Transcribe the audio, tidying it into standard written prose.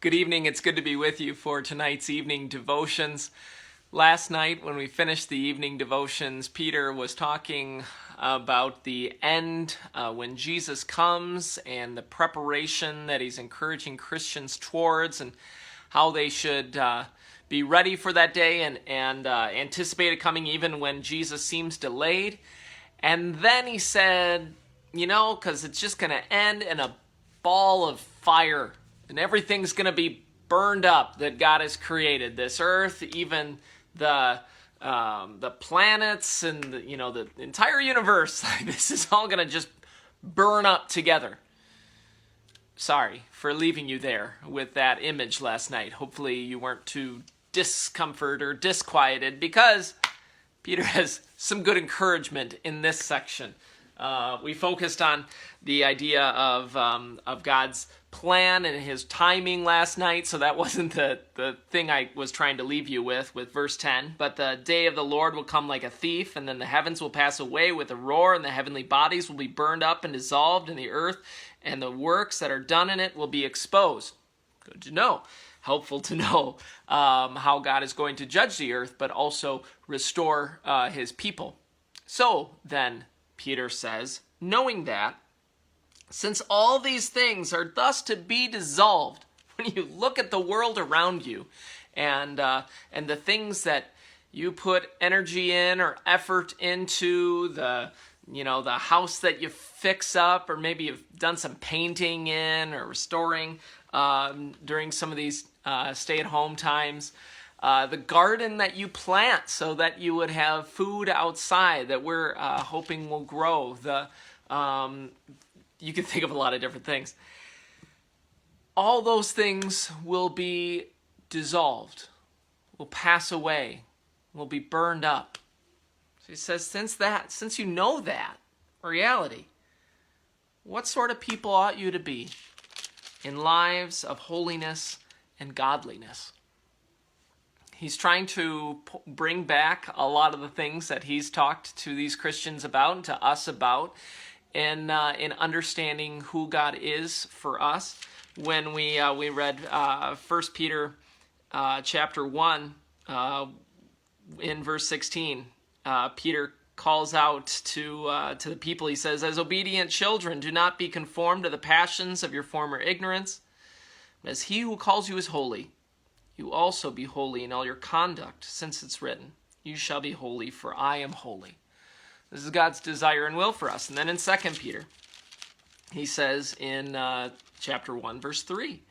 Good evening. It's good to be with you for tonight's evening devotions. Last night, when we finished the evening devotions, Peter was talking about the end when Jesus comes and the preparation that he's encouraging Christians towards and how they should be ready for that day and anticipate it coming even when Jesus seems delayed. And then he said, because it's just going to end in a ball of fire and everything's going to be burned up that God has created. This earth, even the planets and the entire universe. This is all going to just burn up together. Sorry for leaving you there with that image last night. Hopefully you weren't too discomforted or disquieted, because Peter has some good encouragement in this section. We focused on the idea of God's plan and his timing last night, so that wasn't the thing I was trying to leave you with verse 10. But the day of the Lord will come like a thief, and then the heavens will pass away with a roar, and the heavenly bodies will be burned up and dissolved, and the earth and the works that are done in it will be exposed. Good to know. Helpful to know how God is going to judge the earth, but also restore his people. So then, Peter says, knowing that, since all these things are thus to be dissolved, when you look at the world around you and the things that you put energy in or effort into, the house that you fix up, or maybe you've done some painting in or restoring during some of these stay-at-home times, the garden that you plant so that you would have food outside that we're hoping will grow. You can think of a lot of different things. All those things will be dissolved, will pass away, will be burned up. So he says, since you know that reality, what sort of people ought you to be in lives of holiness and godliness? He's trying to bring back a lot of the things that he's talked to these Christians about and to us about in understanding who God is for us. When we read 1 Peter chapter 1 in verse 16, Peter calls out to the people. He says, "As obedient children, do not be conformed to the passions of your former ignorance, but as he who calls you is holy, you also be holy in all your conduct, since it's written, you shall be holy, for I am holy." This is God's desire and will for us. And then in 2 Peter, he says in chapter 1, verse 3,